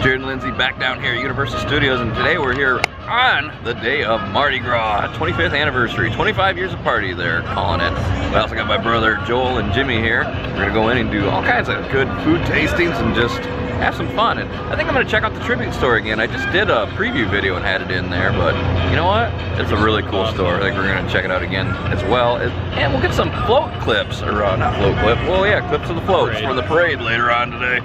Jared and Lindsay back down here at Universal Studios, and today we're here on the day of Mardi Gras, 25th anniversary, 25 years of party they're calling it. I also got my brother Joel and Jimmy here. We're gonna go in and do all kinds of good food tastings and just have some fun. And I think I'm gonna check out the tribute store again. I just did a preview video and had it in there, but you know what? It's a really cool store. I think we're gonna check it out again as well. And we'll get some float clips, or not float clip, well yeah, clips of the floats from the parade later on today.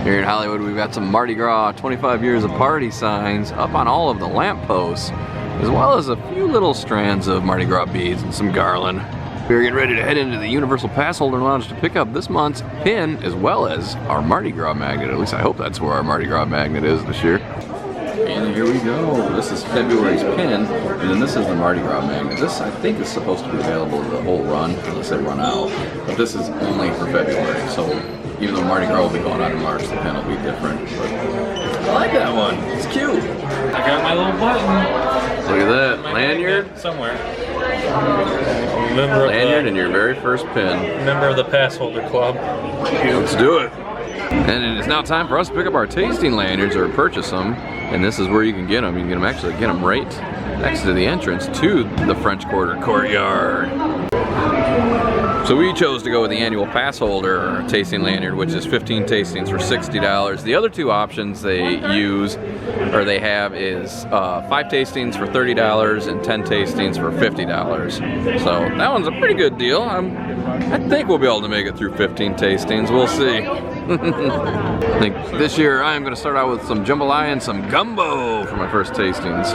Here in Hollywood, we've got some Mardi Gras 25 years of party signs up on all of the lampposts, as well as a few little strands of Mardi Gras beads and some garland. We're getting ready to head into the Universal Passholder Lounge to pick up this month's pin, as well as our Mardi Gras magnet. At least I hope that's where our Mardi Gras magnet is this year. And here we go. This is February's pin, and then this is the Mardi Gras magnet. This, I think, is supposed to be available the whole run, unless they run out. But this is only for February, so even though Mardi Gras will be going on in March, the pin will be different. But I like that one. It's cute. I got my little button. Look at that. Lanyard? Somewhere. Lanyard and your very first pin. Member of the Passholder Club. Let's do it. And it is now time for us to pick up our tasting lanyards or purchase them. And this is where you can get them. You can get them right next to the entrance to the French Quarter Courtyard. So we chose to go with the annual pass holder tasting lanyard, which is 15 tastings for $60. The other two options they have is 5 tastings for $30 and 10 tastings for $50. So that one's a pretty good deal. I think we'll be able to make it through 15 tastings. We'll see. I think this year I am going to start out with some Jambalaya and some Gumbo for my first tastings.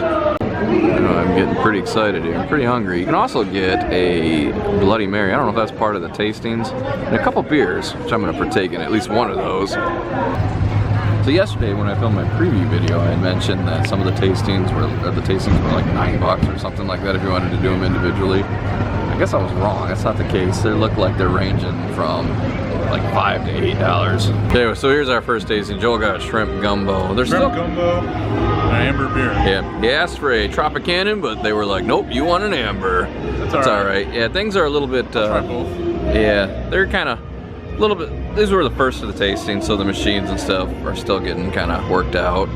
I'm getting pretty excited here. I'm pretty hungry. You can also get a Bloody Mary. I don't know if that's part of the tastings. And a couple beers, which I'm going to partake in at least one of those. So yesterday when I filmed my preview video, I had mentioned that some of the tastings were like $9 or something like that if you wanted to do them individually. I guess I was wrong. That's not the case. They look like they're ranging from like $5 to $8. Anyway, so here's our first tasting. Joel got a shrimp gumbo. There's shrimp gumbo, an amber beer. Yeah, he asked for a Tropicana, but they were like, nope, you want an amber. That's all right. Yeah, things are a little bit. Try both. Yeah, they're kind of a little bit. These were the first of the tasting, so the machines and stuff are still getting kind of worked out.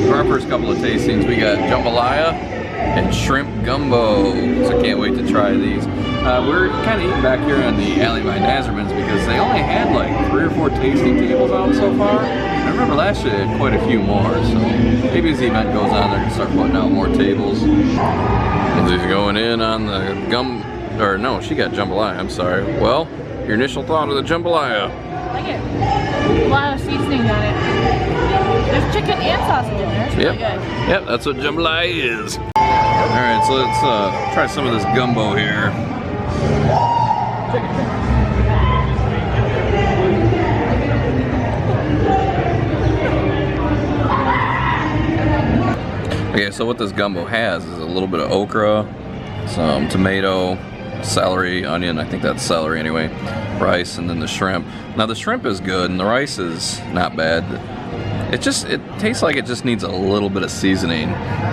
For our first couple of tastings, we got Jambalaya and shrimp gumbo. So can't wait to try these. We're kind of eating back here on the alley by Nazarman's because they only had like 3 or 4 tasting tables out so far. I remember last year they had quite a few more, so maybe as the event goes on they're going to start putting out more tables. Lindsay's going in on the or no, she got Jambalaya, I'm sorry. Well, your initial thought of the Jambalaya? I like it. A lot of seasoning on it. There's chicken and sausage in there. It's really good. Yep, that's what Jambalaya is. Alright, so let's try some of this gumbo here. Okay, so what this gumbo has is a little bit of okra, some tomato, celery, onion, I think that's celery anyway, rice, and then the shrimp. Now the shrimp is good and the rice is not bad. It tastes like it just needs a little bit of seasoning.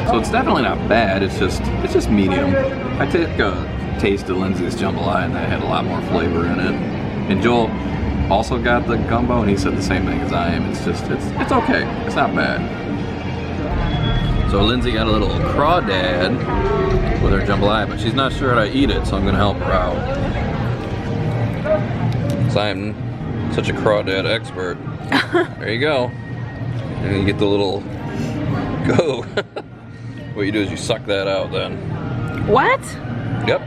So it's definitely not bad, it's just medium. I took a taste of Lindsay's Jambalaya and that had a lot more flavor in it. And Joel also got the gumbo and he said the same thing as I am. It's okay, it's not bad. So Lindsay got a little crawdad with her Jambalaya, but she's not sure how to eat it, so I'm gonna help her out. So I'm such a crawdad expert. There you go. And you get the little go. What you do is you suck that out then. What? Yep.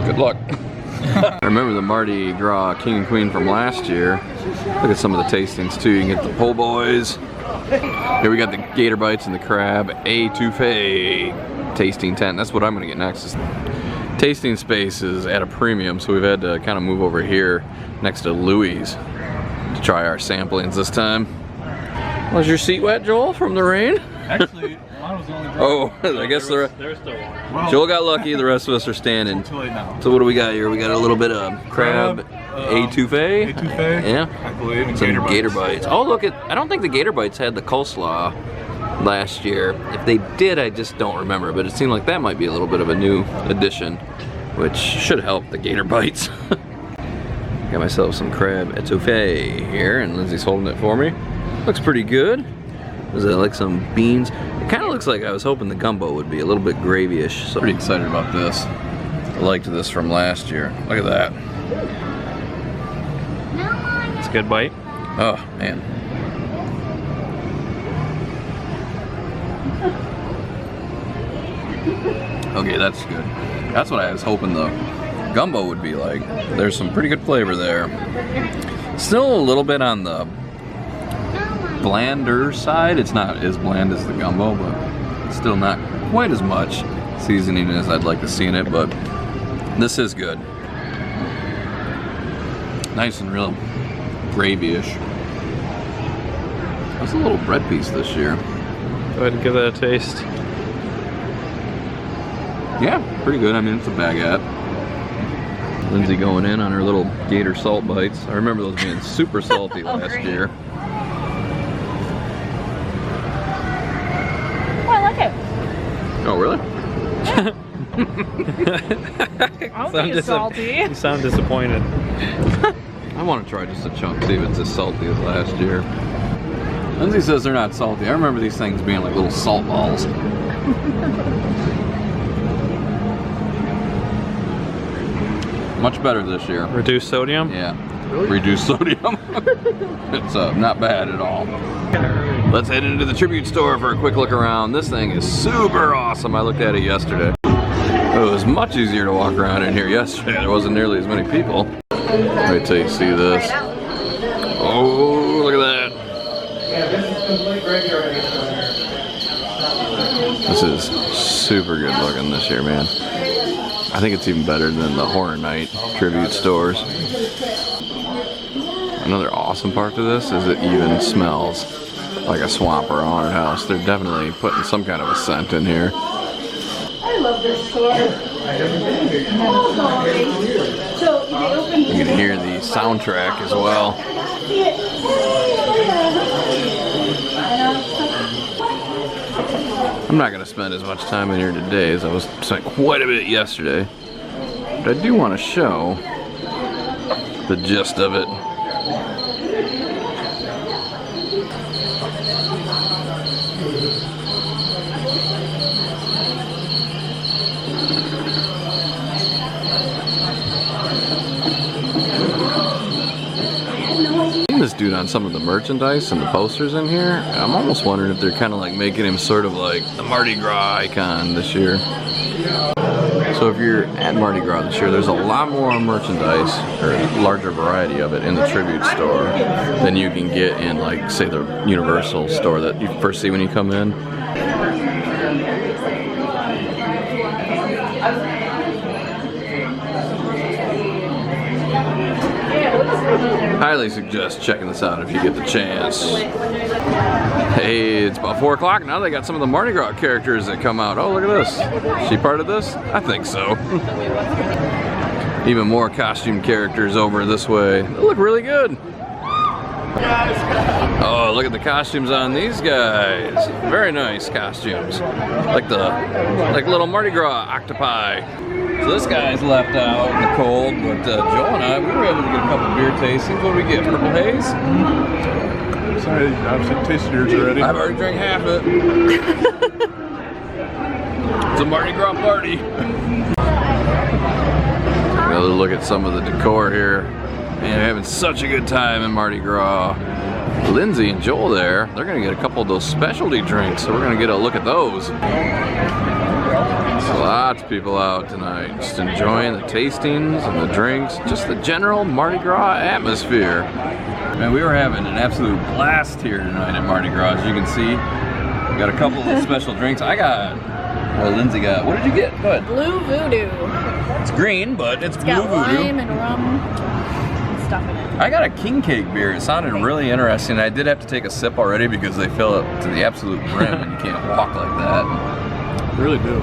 Good luck. I remember the Mardi Gras King and Queen from last year. Look at some of the tastings too. You can get the po' boys. Here we got the Gator Bites and the crab étouffée tasting tent. That's what I'm gonna get next. Tasting space is at a premium, so we've had to kind of move over here next to Louie's to try our samplings this time. Was your seat wet, Joel, from the rain? Actually, mine was only dry. Oh, I guess There's still one. Well, Joel got lucky, the rest of us are standing. too late now. So what do we got here? We got a little bit of crab étouffée. Étouffée, Yeah. I believe, and Some Gator Bites. Oh, look at, I don't think the Gator Bites had the coleslaw last year. If they did, I just don't remember, but it seemed like that might be a little bit of a new addition, which should help the Gator Bites. Got myself some crab etouffee here, and Lindsay's holding it for me. Looks pretty good. Is it like some beans? It kind of looks like I was hoping the gumbo would be a little bit gravy-ish. So pretty excited about this. I liked this from last year. Look at that. It's a good bite. Oh, man. Okay, that's good. That's what I was hoping the gumbo would be like. There's some pretty good flavor there. Still a little bit on the blander side. It's not as bland as the gumbo, but still not quite as much seasoning as I'd like to see in it, but this is good. Nice and real gravy-ish. That's a little bread piece this year. Go ahead and give that a taste. Yeah, pretty good. I mean, it's a baguette. Lindsay going in on her little Gator salt bites. I remember those being super salty last year. Oh, I like it. Oh, really? I don't think it's salty. You sound disappointed. I want to try just a chunk, see if it's as salty as last year. Lindsay says they're not salty. I remember these things being like little salt balls. Much better this year. Reduced sodium? Yeah. Really? Reduced sodium. It's not bad at all. Let's head into the tribute store for a quick look around. This thing is super awesome. I looked at it yesterday. It was much easier to walk around in here yesterday. There wasn't nearly as many people. Wait till you see this. Oh, look at that. This is super good looking this year, man. I think it's even better than the Horror Night tribute stores. Another awesome part to this is it even smells like a swamp or a haunted house. They're definitely putting some kind of a scent in here. I love this store. You can hear the soundtrack as well. I'm not going to spend as much time in here today as I was spent quite a bit yesterday. But I do want to show the gist of it. This dude on some of the merchandise and the posters in here. I'm almost wondering if they're kind of like making him sort of like the Mardi Gras icon this year. So if you're at Mardi Gras this year, there's a lot more merchandise, or a larger variety of it, in the tribute store than you can get in, like, say, the Universal store that you first see when you come in. Highly suggest checking this out if you get the chance. Hey, it's about 4 o'clock now. They got some of the Mardi Gras characters that come out. Oh, look at this. Is she part of this? I think so. Even more costume characters over this way. They look really good. Oh, look at the costumes on these guys. Very nice costumes. Like little Mardi Gras octopi. So this guy's left out in the cold, but Joel and I, we were able to get a couple beer tastings. What did we get? Purple Haze? Sorry, I've tasted yours already. I've already drank half it. It's a Mardi Gras party. Another look at some of the decor here. Man, we're having such a good time in Mardi Gras. Lindsay and Joel there, they're gonna get a couple of those specialty drinks, so we're gonna get a look at those. So lots of people out tonight, just enjoying the tastings and the drinks, just the general Mardi Gras atmosphere. Man, we were having an absolute blast here tonight at Mardi Gras. As you can see, we got a couple of special drinks. Lindsay got, what did you get? Go ahead. Blue Voodoo. It's green, but it's Blue got Voodoo. lime and rum and stuff in it. I got a king cake beer. It sounded really interesting. I did have to take a sip already because they fill it to the absolute brim and you can't walk like that. They really do.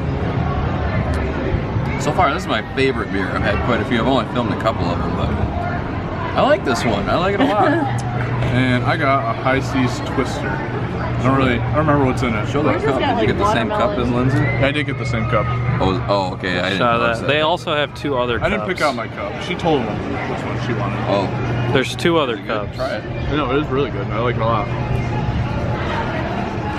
So far, this is my favorite beer. I've had quite a few. I've only filmed a couple of them, but I like this one. I like it a lot. And I got a High Seas Twister. I don't remember what's in it. Show the Yours has cup. got, Did you like, get the same cup as watermelon. Lindsay? I did get the same cup. Oh, okay. I didn't notice that. They also have 2 other cups. I didn't pick out my cup. She told me which one she wanted. Oh, There's 2 other cups. try it. No, it is really good. I like it a lot.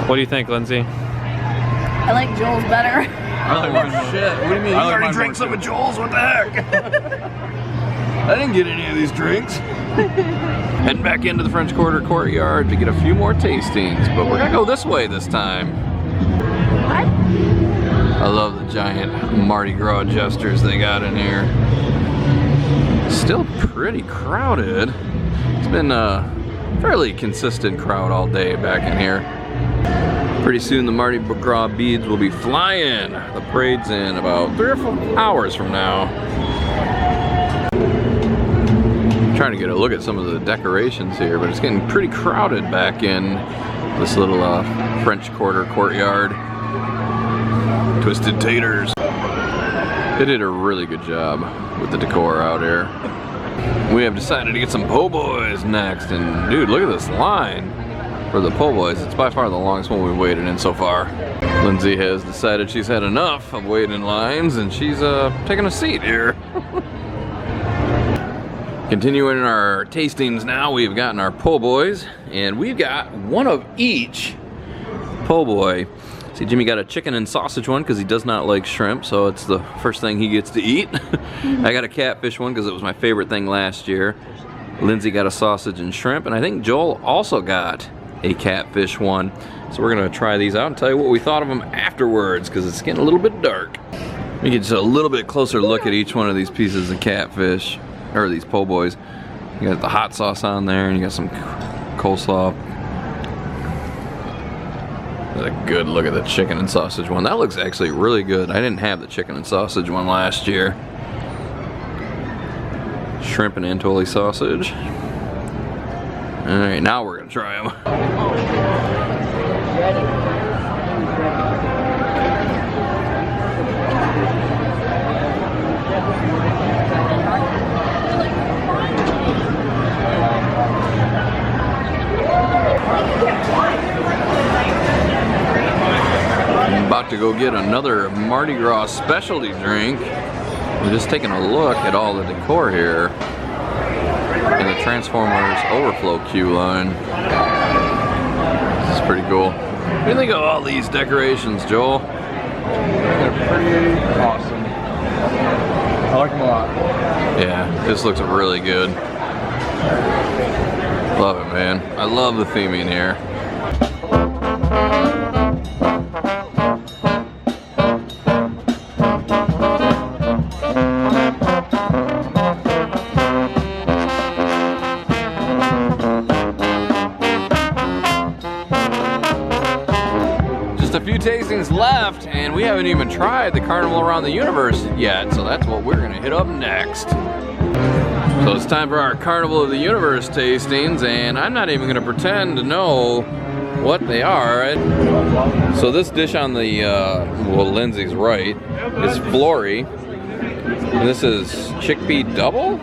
What do you think, Lindsay? I like Joel's better. I like mine more. Shit, what do you mean? You I like already mine drank more, some too. of Joel's? What the heck? I didn't get any of these drinks. Heading back into the French Quarter Courtyard to get a few more tastings, but we're gonna go this way this time. What? I love the giant Mardi Gras jesters they got in here. Still pretty crowded. It's been a fairly consistent crowd all day back in here. Pretty soon the Mardi Gras beads will be flying. The parade's in about 3 or 4 hours from now. Trying to get a look at some of the decorations here, but it's getting pretty crowded back in this little French Quarter Courtyard. Twisted Taters. They did a really good job with the decor out here. We have decided to get some po' boys next, and dude, look at this line for the po' boys. It's by far the longest one we've waited in so far. Lindsay has decided she's had enough of waiting in lines, and she's taking a seat here. Continuing our tastings now, we've gotten our po' boys, and we've got one of each po' boy. See, Jimmy got a chicken and sausage one because he does not like shrimp, so it's the first thing he gets to eat. I got a catfish one because it was my favorite thing last year. Lindsay got a sausage and shrimp, and I think Joel also got a catfish one. So we're gonna try these out and tell you what we thought of them afterwards, because it's getting a little bit dark. We get just a little bit closer look at each one of these pieces of catfish, or these po' boys. You got the hot sauce on there, and you got some coleslaw. That's a good look at the chicken and sausage one. That looks actually really good. I didn't have the chicken and sausage one last year. Shrimp and Antoli sausage. All right, now we're gonna try them. I'm about to go get another Mardi Gras specialty drink. We're just taking a look at all the decor here in the Transformers overflow queue line. This is pretty cool. What do you think of all these decorations, Joel? They're pretty awesome. I like them a lot. Yeah, this looks really good. Love it, man. I love the theming here. Just a few tastings left, and we haven't even tried the Carnival Around the Universe yet, so that's what we're gonna hit up next. So it's time for our Carnival of the Universe tastings, and I'm not even gonna pretend to know what they are. So this dish on the, well, Lindsay's right, is flory. And this is chickpea double?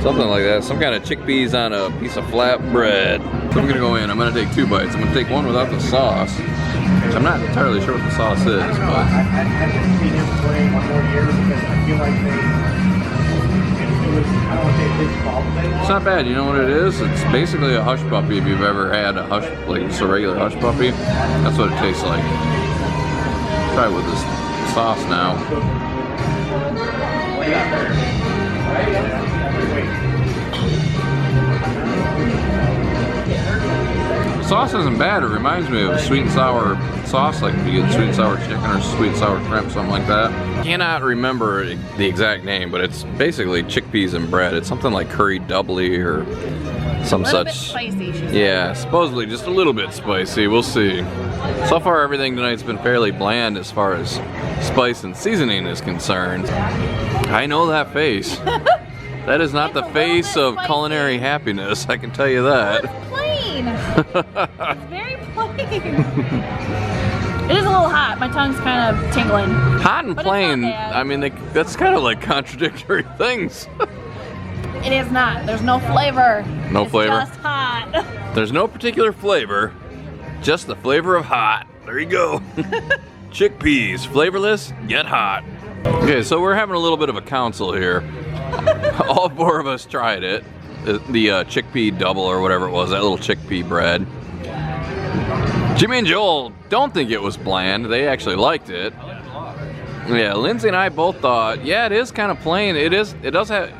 Something like that, some kind of chickpeas on a piece of flat bread. So I'm gonna go in, I'm gonna take 2 bites. I'm gonna take one without the sauce, which I'm not entirely sure what the sauce is, but. It's not bad, you know what it is? It's basically a hush puppy if you've ever had a hush, like just a regular hush puppy. That's what it tastes like. Try it with this sauce now. Sauce isn't bad. It reminds me of a sweet and sour sauce, like if you get sweet and sour chicken or sweet and sour shrimp, something like that. Cannot remember the exact name, but it's basically chickpeas and bread. It's something like curry doubly or some such. Bit spicy, she said. Yeah, supposedly just a little bit spicy. We'll see. So far, everything tonight's been fairly bland as far as spice and seasoning is concerned. I know that face. That is not the face of culinary happiness, I can tell you that. It's plain. It's very plain. It is a little hot. My tongue's kind of tingling. Hot and But it's not plain, bad. I mean, that's kind of like contradictory things. It is not. There's no flavor. No It's flavor? just hot. There's no particular flavor. Just the flavor of hot. There you go. Chickpeas, flavorless, yet hot. Okay, so we're having a little bit of a council here. All 4 of us tried it. The chickpea double or whatever it was, that little chickpea bread. Jimmy and Joel don't think it was bland. They actually liked it. Yeah, Lindsay and I both thought, yeah, it is kind of plain. It does have,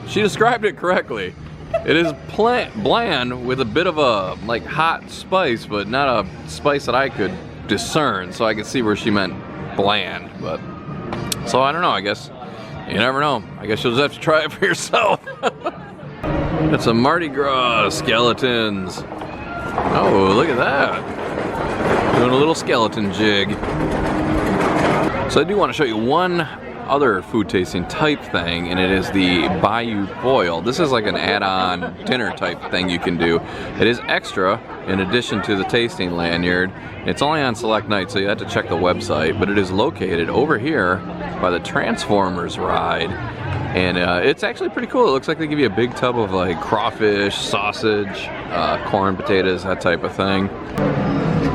she described it correctly. It is bland with a bit of a like hot spice, but not a spice that I could discern. So I could see where she meant bland, but so I don't know. I guess you never know. I guess you'll just have to try it for yourself. It's a Mardi Gras skeletons. Oh, look at that. Doing a little skeleton jig. So I do want to show you one other food tasting type thing, and it is the Bayou Boil. This is like an add-on dinner type thing you can do. It is extra in addition to the tasting lanyard. It's only on select nights, so you have to check the website, but it is located over here by the Transformers ride. And it's actually pretty cool. It looks like they give you a big tub of like crawfish, sausage, corn, potatoes, that type of thing.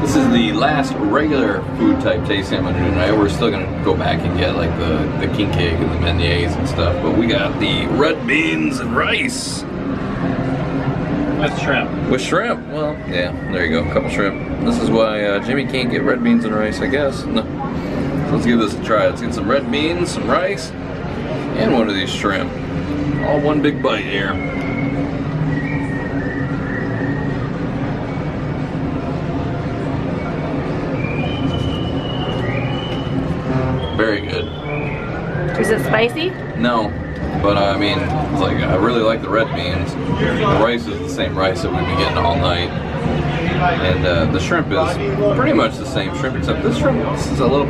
This is the last regular food type tasting I'm gonna do tonight. We're still gonna go back and get like the king cake and the beignets and stuff, but we got the red beans and rice. With shrimp. With shrimp? Well, yeah, there you go, a couple shrimp. This is why Jimmy can't get red beans and rice, I guess. No. So let's give this a try. Let's get some red beans, some rice, and one of these shrimp. All one big bite here. Very good. Is it spicy? No, but I mean, it's like I really like the red beans. The rice is the same rice that we've been getting all night, and the shrimp is pretty much the same shrimp, except this shrimp is a little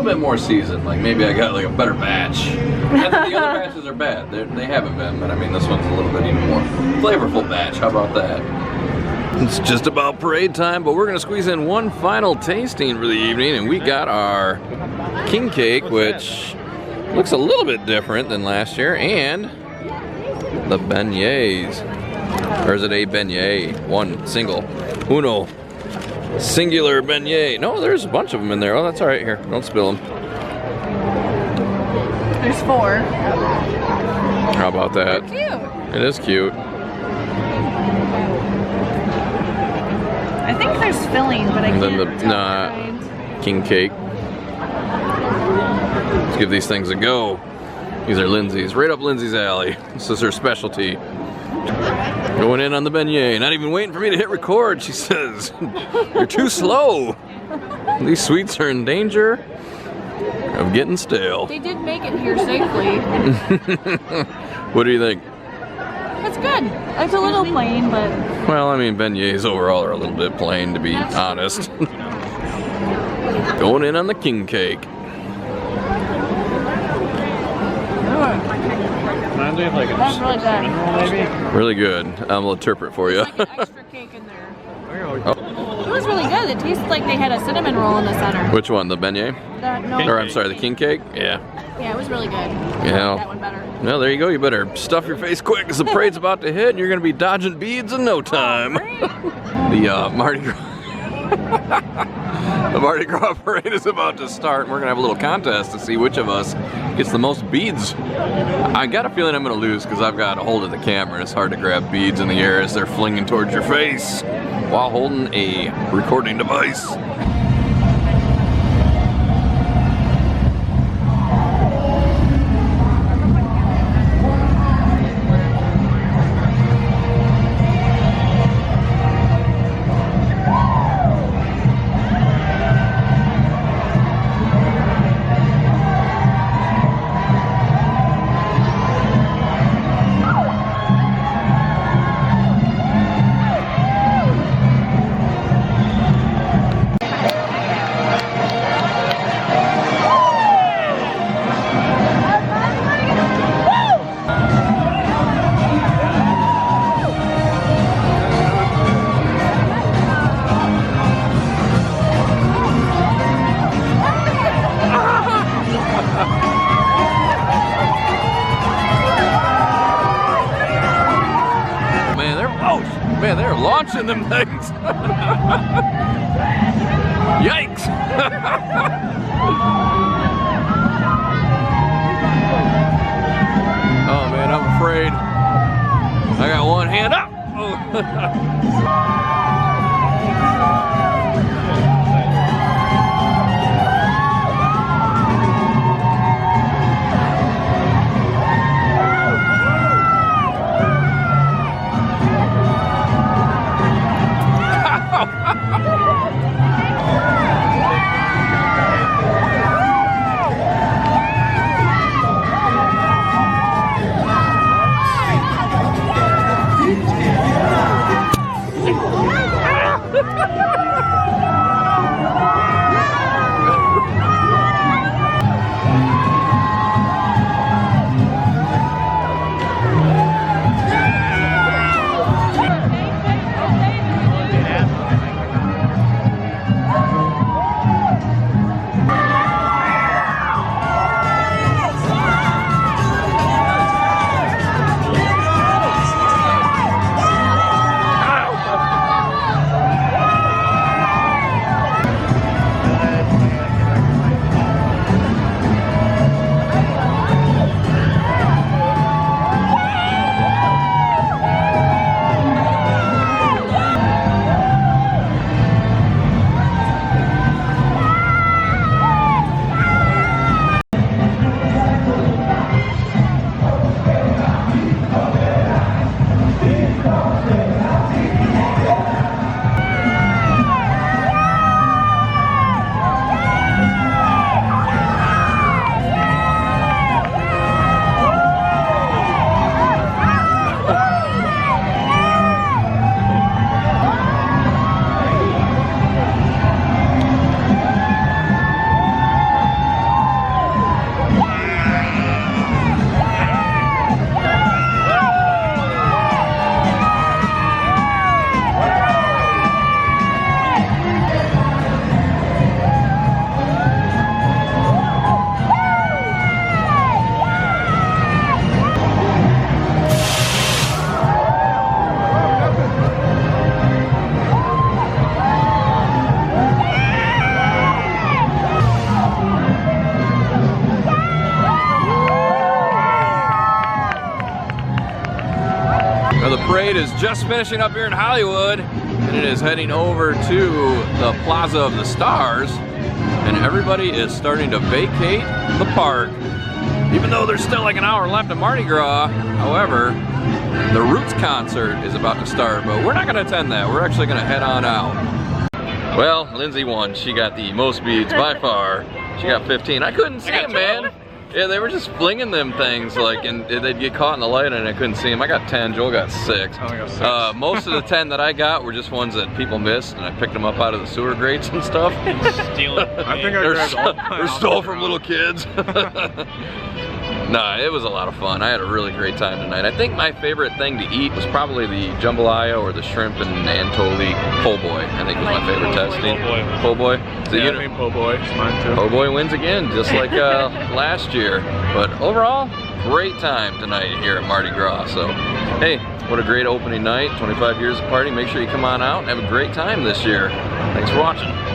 bit more seasoned. Like maybe I got like a better batch. Not that the other batches are bad. They haven't been, but I mean this one's a little bit even more flavorful batch. How about that? It's just about parade time, but we're gonna squeeze in one final tasting for the evening, and we got our king cake, which looks a little bit different than last year, and the beignets. Or is it a beignet? One single. Uno. Singular beignet. No, there's a bunch of them in there. Oh, that's all right. Here, don't spill them. There's 4. How about that? They're cute. It is cute. I think there's filling, but I And can't then the tell. king cake. Let's give these things a go. These are Lindsay's, right up Lindsay's alley. This is her specialty. Going in on the beignet, not even waiting for me to hit record. She says, "You're too slow. These sweets are in danger of getting stale." They did make it here safely. What do you think? It's good. It's a little plain, but Well, I mean, beignets overall are a little bit plain, to be honest. Going in on the king cake. Reminds me of like a that's really cinnamon good. roll, maybe. Really good. I'll interpret for you. Like an extra cake in there. Oh, It was really good. It tasted like they had a cinnamon roll in the center. which one? The beignet? No, Or I'm sorry, the king cake? Yeah. Yeah, it was really good. Yeah. That one better. Well, there you go. You better stuff your face quick because the parade's about to hit and you're going to be dodging beads in no time. The Mardi Gras. The Mardi Gras parade is about to start, and we're gonna have a little contest to see which of us gets the most beads. I got a feeling I'm gonna lose because I've got a hold of the camera and it's hard to grab beads in the air as they're flinging towards your face while holding a recording device. Man, they're launching them things. Yikes. Oh man, I'm afraid. I got one hand up. The parade is just finishing up here in Hollywood, and it is heading over to the Plaza of the Stars, and everybody is starting to vacate the park. Even though there's still like an hour left of Mardi Gras, however, the Roots concert is about to start, but we're not going to attend that. We're actually going to head on out. Well, Lindsay won. She got the most beads by far. She got 15. I couldn't see them, man. Yeah, they were just flinging them things, like, and they'd get caught in the light and I couldn't see them. I got 10, Joel got 6. I got 6. Most of the 10 that I got were just ones that people missed, and I picked them up out of the sewer grates and stuff. Stealing. I think I grabbed all They're stole from little kids. Nah, it was a lot of fun. I had a really great time tonight. I think my favorite thing to eat was probably the jambalaya or the shrimp and anchovy po' boy. I think was my favorite testing. Po' boy. So, Yeah, I mean po' boy. It's mine too. Po' boy wins again, just like last year. But overall, great time tonight here at Mardi Gras. So, hey, what a great opening night. 25 years of party. Make sure you come on out and have a great time this year. Thanks for watching.